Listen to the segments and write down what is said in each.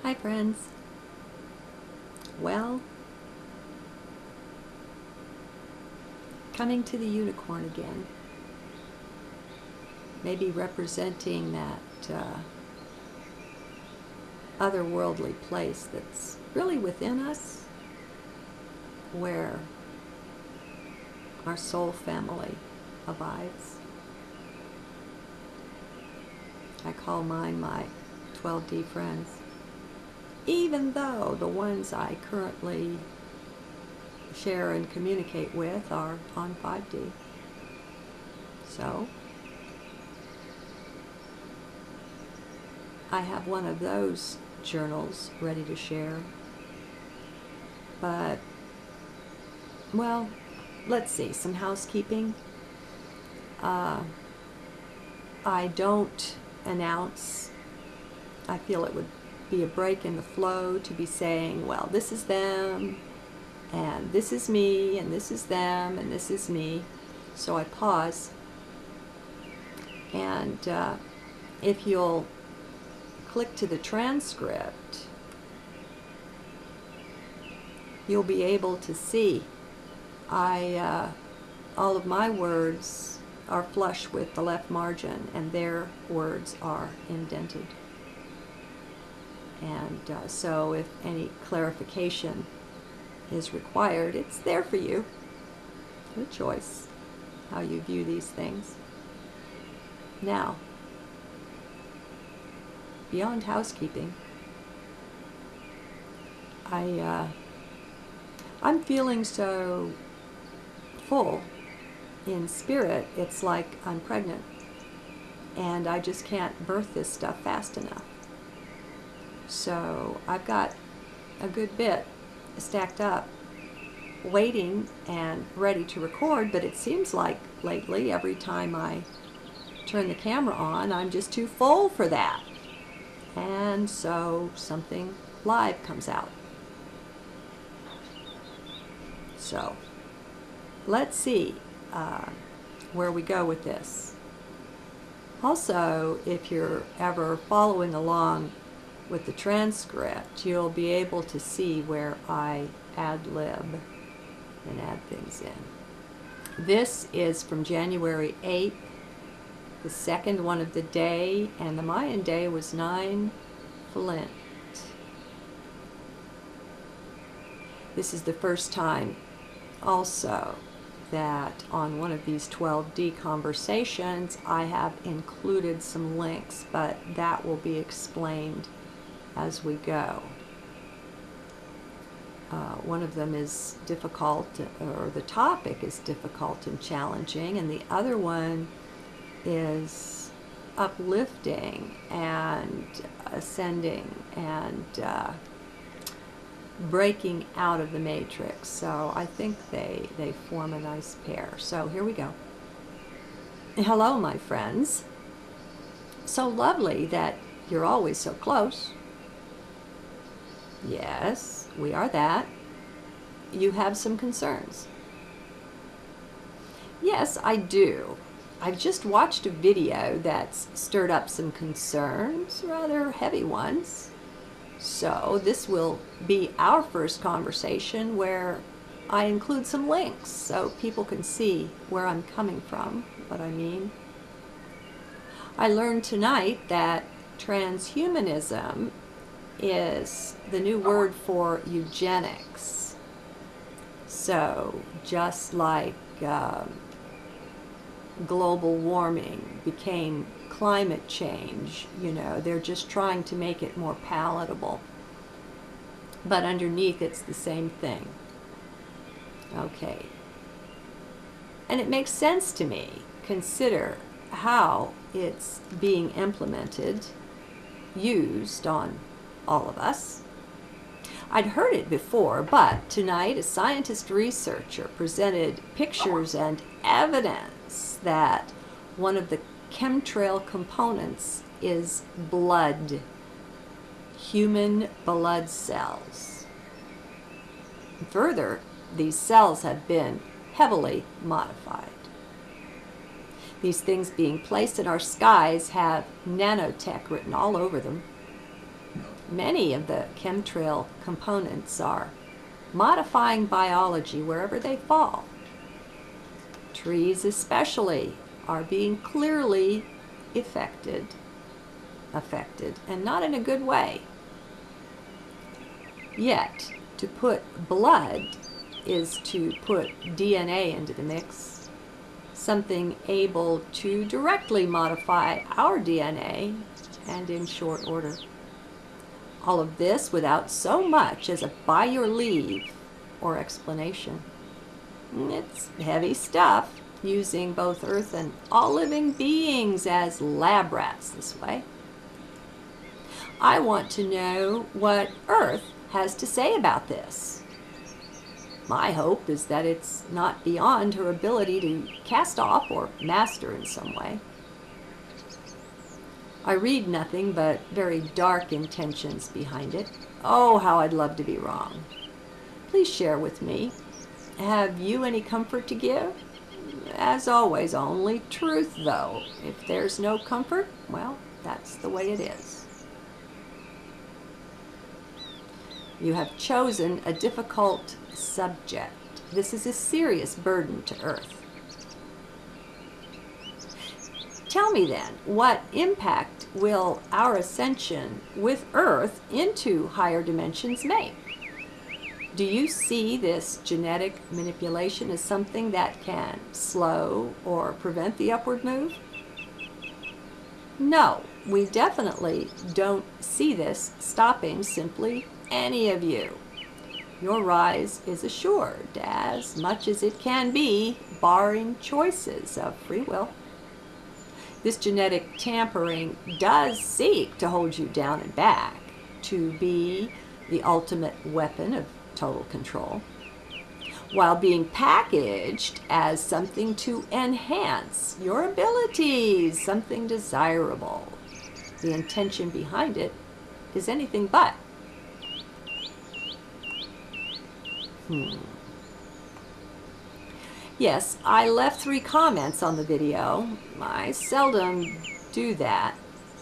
Hi friends. Well, coming to the unicorn again, maybe representing that otherworldly place that's really within us, where our soul family abides. I call mine my 12D friends, even though the ones I currently share and communicate with are on 5D. So, I have one of those journals ready to share. But, well, let's see, some housekeeping. I don't announce. I feel it would be a break in the flow to be saying, well, this is them, and this is me, and this is them, and this is me. So I pause. And if you'll click to the transcript, you'll be able to see all of my words are flush with the left margin, and their words are indented. And so if any clarification is required, it's there for you. Your choice, how you view these things. Now, beyond housekeeping, I'm feeling so full in spirit, it's like I'm pregnant, and I just can't birth this stuff fast enough. So I've got a good bit stacked up, waiting and ready to record, but it seems like lately, every time I turn the camera on, I'm just too full for that. And so something live comes out. So let's see where we go with this. Also, if you're ever following along with the transcript, you'll be able to see where I ad-lib and add things in. This is from January 8th, the second one of the day, and the Mayan day was 9 Flint. This is the first time also that on one of these 12D conversations I have included some links, but that will be explained as we go. One of them is difficult, or the topic is difficult and challenging, and the other one is uplifting and ascending and breaking out of the matrix. So I think they form a nice pair. So here we go. Hello, my friends. So lovely that you're always so close. Yes, we are that. You have some concerns. Yes, I do. I've just watched a video that's stirred up some concerns, rather heavy ones. So this will be our first conversation where I include some links so people can see where I'm coming from, what I mean. I learned tonight that transhumanism is the new word for eugenics. So just like global warming became climate change, you know, they're just trying to make it more palatable. But underneath it's the same thing. Okay. And it makes sense to me. Consider how it's being implemented, used on all of us. I'd heard it before, but tonight a scientist researcher presented pictures and evidence that one of the chemtrail components is blood, human blood cells. Further, these cells have been heavily modified. These things being placed in our skies have nanotech written all over them. Many of the chemtrail components are modifying biology wherever they fall. Trees especially are being clearly affected, and not in a good way. Yet, to put blood is to put DNA into the mix, something able to directly modify our DNA, and in short order. All of this without so much as a by your leave or explanation. It's heavy stuff, using both Earth and all living beings as lab rats this way. I want to know what Earth has to say about this. My hope is that it's not beyond her ability to cast off or master in some way. I read nothing but very dark intentions behind it. Oh, how I'd love to be wrong. Please share with me. Have you any comfort to give? As always, only truth, though. If there's no comfort, well, that's the way it is. You have chosen a difficult subject. This is a serious burden to Earth. Tell me then, what impact will our ascension with Earth into higher dimensions make? Do you see this genetic manipulation as something that can slow or prevent the upward move? No, we definitely don't see this stopping simply any of you. Your rise is assured as much as it can be, barring choices of free will. This genetic tampering does seek to hold you down and back, to be the ultimate weapon of total control, while being packaged as something to enhance your abilities, something desirable. The intention behind it is anything but. Yes, I left 3 comments on the video. I seldom do that,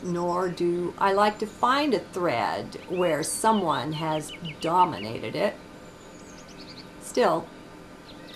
nor do I like to find a thread where someone has dominated it. Still,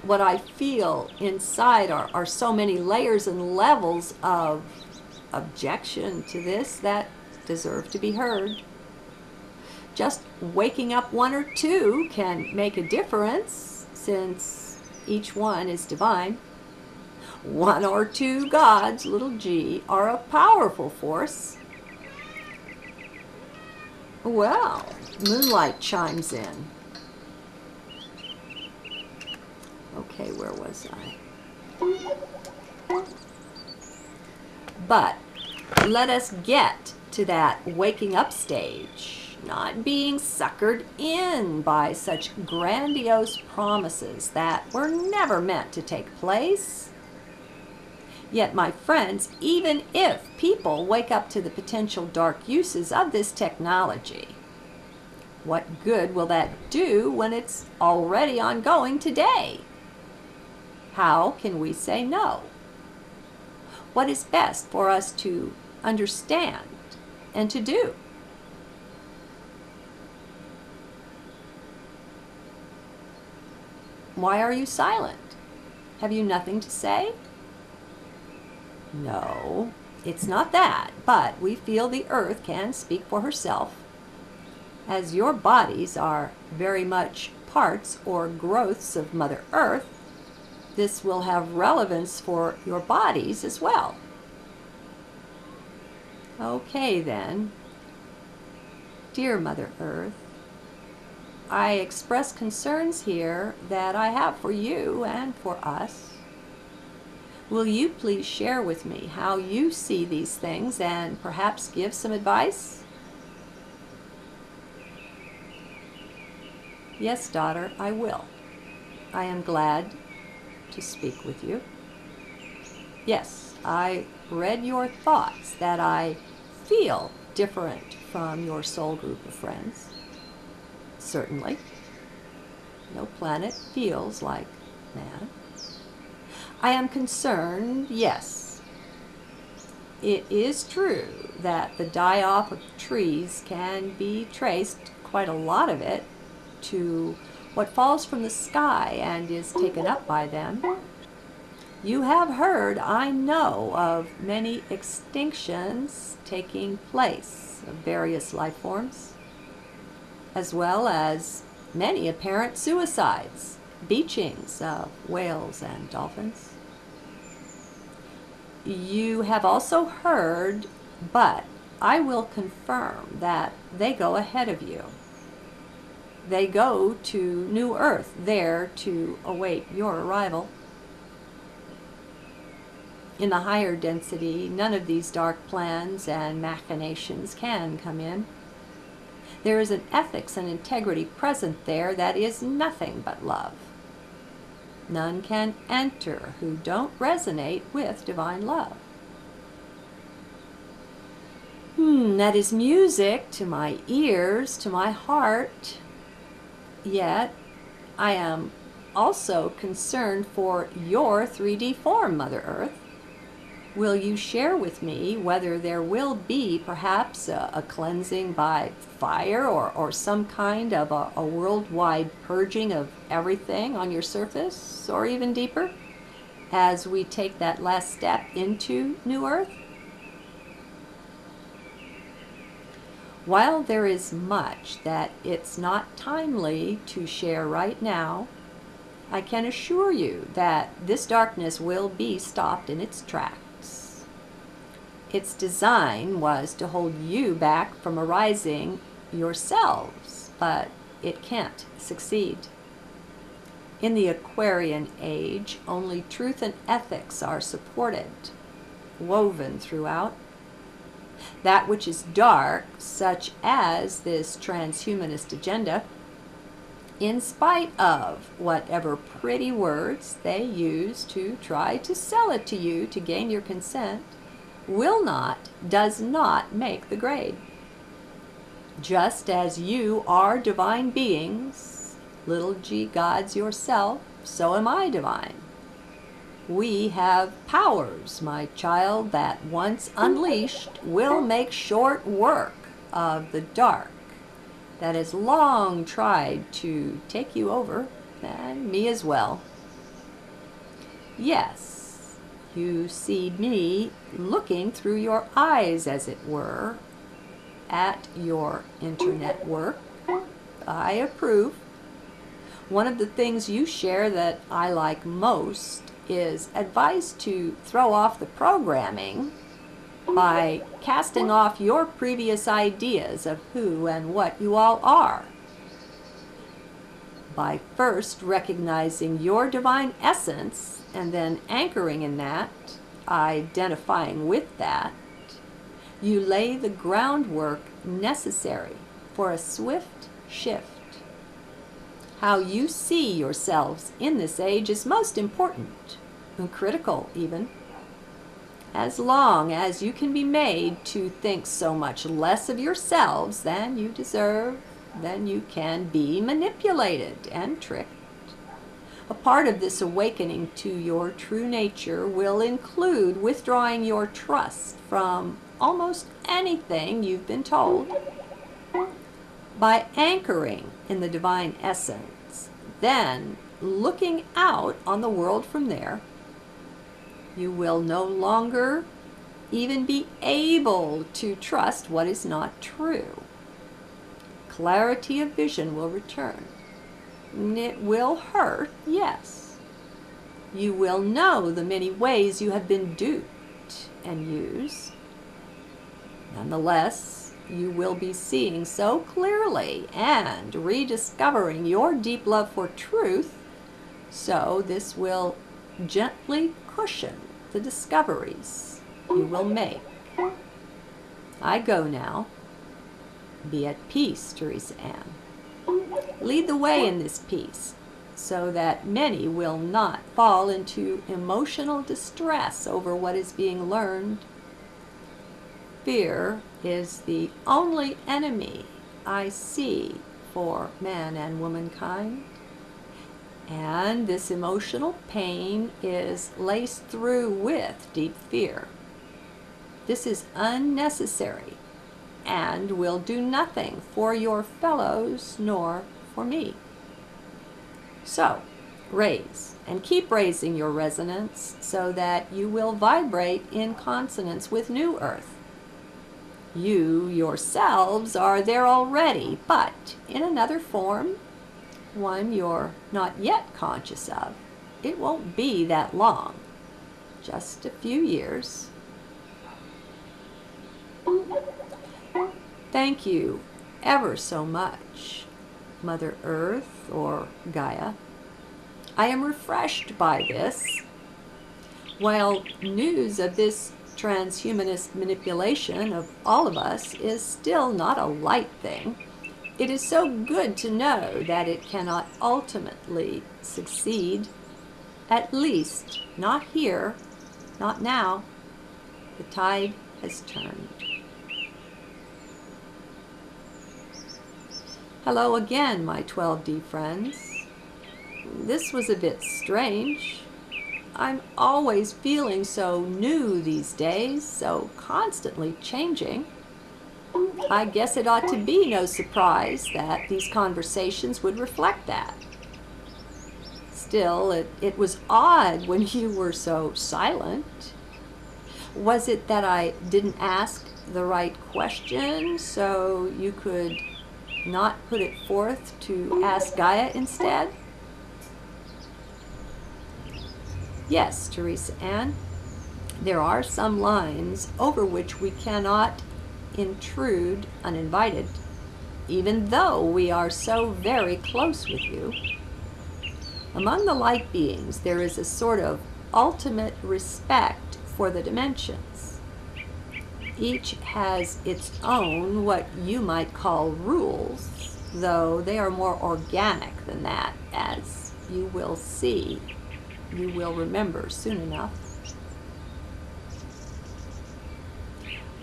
what I feel inside are so many layers and levels of objection to this that deserve to be heard. Just waking up 1 or 2 can make a difference, since each one is divine. 1 or 2 gods, little g, are a powerful force. Well, moonlight chimes in. Okay, where was I? But let us get to that waking up stage, not being suckered in by such grandiose promises that were never meant to take place. Yet, my friends, even if people wake up to the potential dark uses of this technology, what good will that do when it's already ongoing today? How can we say no? What is best for us to understand and to do? Why are you silent? Have you nothing to say? No, it's not that, but we feel the Earth can speak for herself. As your bodies are very much parts or growths of Mother Earth, this will have relevance for your bodies as well. Okay then. Dear Mother Earth, I express concerns here that I have for you and for us. Will you please share with me how you see these things and perhaps give some advice? Yes, daughter, I will. I am glad to speak with you. Yes, I read your thoughts that I feel different from your soul group of friends. Certainly. No planet feels like man. I am concerned, yes. It is true that the die-off of trees can be traced, quite a lot of it, to what falls from the sky and is taken up by them. You have heard, I know, of many extinctions taking place of various life forms, as well as many apparent suicides, beachings of whales and dolphins. You have also heard, but I will confirm, that they go ahead of you. They go to New Earth, there to await your arrival. In the higher density, none of these dark plans and machinations can come in. There is an ethics and integrity present there that is nothing but love. None can enter who don't resonate with divine love. That is music to my ears, to my heart. Yet, I am also concerned for your 3D form, Mother Earth. Will you share with me whether there will be perhaps a cleansing by fire or some kind of a worldwide purging of everything on your surface, or even deeper, as we take that last step into New Earth? While there is much that it's not timely to share right now, I can assure you that this darkness will be stopped in its tracks. Its design was to hold you back from arising yourselves, but it can't succeed. In the Aquarian age, only truth and ethics are supported, woven throughout. That which is dark, such as this transhumanist agenda, in spite of whatever pretty words they use to try to sell it to you to gain your consent, does not make the grade. Just as you are divine beings, little g gods yourself, so am I divine. We have powers, my child, that once unleashed will make short work of the dark that has long tried to take you over, and me as well. Yes, you see me looking through your eyes, as it were, at your internet work. I approve. One of the things you share that I like most is advice to throw off the programming by casting off your previous ideas of who and what you all are. By first recognizing your divine essence and then anchoring in that, identifying with that, you lay the groundwork necessary for a swift shift. How you see yourselves in this age is most important, and critical even. As long as you can be made to think so much less of yourselves than you deserve, then you can be manipulated and tricked. A part of this awakening to your true nature will include withdrawing your trust from almost anything you've been told. By anchoring in the divine essence, then looking out on the world from there, you will no longer even be able to trust what is not true. Clarity of vision will return. It will hurt, yes. You will know the many ways you have been duped and used. Nonetheless, you will be seeing so clearly and rediscovering your deep love for truth, so this will gently cushion the discoveries you will make. I go now. Be at peace, Teresa Ann. Lead the way in this peace, so that many will not fall into emotional distress over what is being learned. Fear is the only enemy I see for man and womankind. And this emotional pain is laced through with deep fear. This is unnecessary and will do nothing for your fellows nor for me. So, raise and keep raising your resonance so that you will vibrate in consonance with New Earth. You yourselves are there already, but in another form, one you're not yet conscious of. It won't be that long, just a few years. Thank you ever so much, Mother Earth or Gaia. I am refreshed by this. While news of this transhumanist manipulation of all of us is still not a light thing, it is so good to know that it cannot ultimately succeed, at least not here, not now. The tide has turned. Hello again, my 12D friends. This was a bit strange. I'm always feeling so new these days, so constantly changing. I guess it ought to be no surprise that these conversations would reflect that. Still, it was odd when you were so silent. Was it that I didn't ask the right question, so you could not put it forth to ask Gaia instead? Yes, Teresa Ann, there are some lines over which we cannot intrude uninvited, even though we are so very close with you. Among the light beings, there is a sort of ultimate respect for the dimensions. Each has its own, what you might call, rules, though they are more organic than that, as you will see. You will remember soon enough.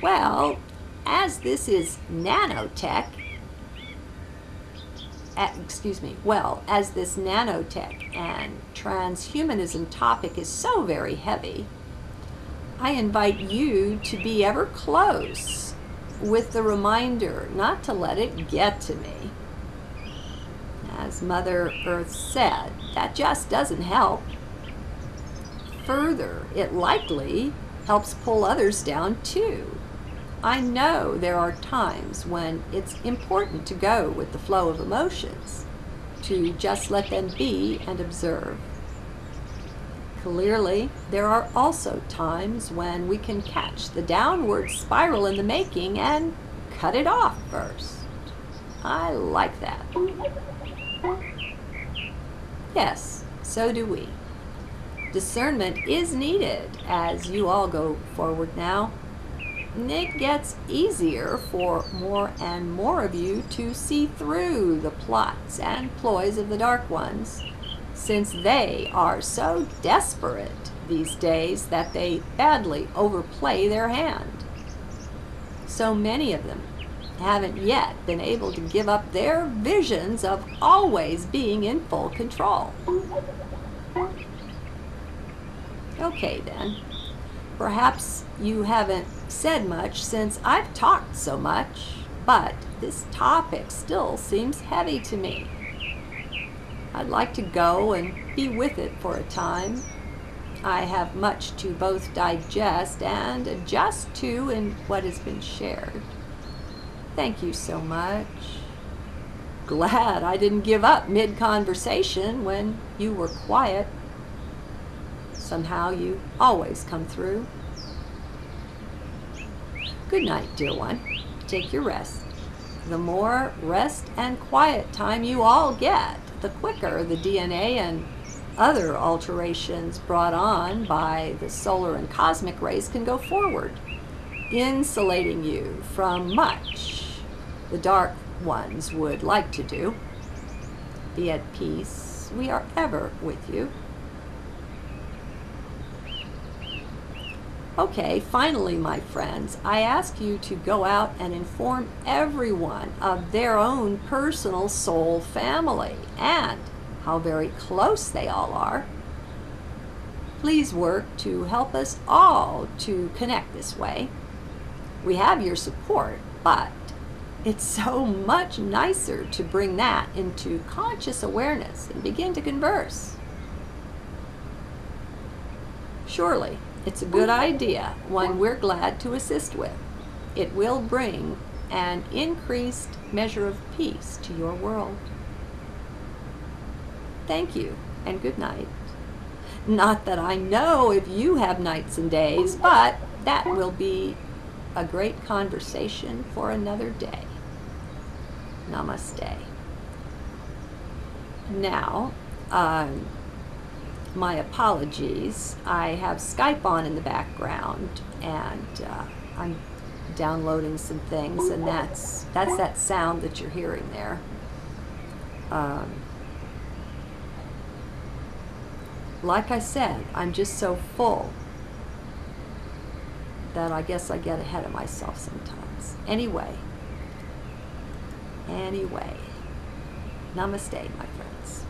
Well, as this is nanotech, as this nanotech and transhumanism topic is so very heavy, I invite you to be ever close with the reminder not to let it get to me. As Mother Earth said, that just doesn't help. Further, it likely helps pull others down too. I know there are times when it's important to go with the flow of emotions, to just let them be and observe. Clearly, there are also times when we can catch the downward spiral in the making and cut it off first. I like that. Yes, so do we. Discernment is needed as you all go forward now. It gets easier for more and more of you to see through the plots and ploys of the Dark Ones, since they are so desperate these days that they badly overplay their hand. So many of them haven't yet been able to give up their visions of always being in full control. Okay then, perhaps you haven't said much since I've talked so much, but this topic still seems heavy to me. I'd like to go and be with it for a time. I have much to both digest and adjust to in what has been shared. Thank you so much. Glad I didn't give up mid-conversation when you were quiet. Somehow you always come through. Good night, dear one. Take your rest. The more rest and quiet time you all get, the quicker the DNA and other alterations brought on by the solar and cosmic rays can go forward, insulating you from much the Dark Ones would like to do. Be at peace. We are ever with you. Okay, finally, my friends, I ask you to go out and inform everyone of their own personal soul family and how very close they all are. Please work to help us all to connect this way. We have your support, but it's so much nicer to bring that into conscious awareness and begin to converse. Surely, it's a good idea, one we're glad to assist with. It will bring an increased measure of peace to your world. Thank you, and good night. Not that I know if you have nights and days, but that will be a great conversation for another day. Namaste. Now, my apologies. I have Skype on in the background, and I'm downloading some things, and that's that sound that you're hearing there. Like I said, I'm just so full that I guess I get ahead of myself sometimes. Anyway, namaste, my friends.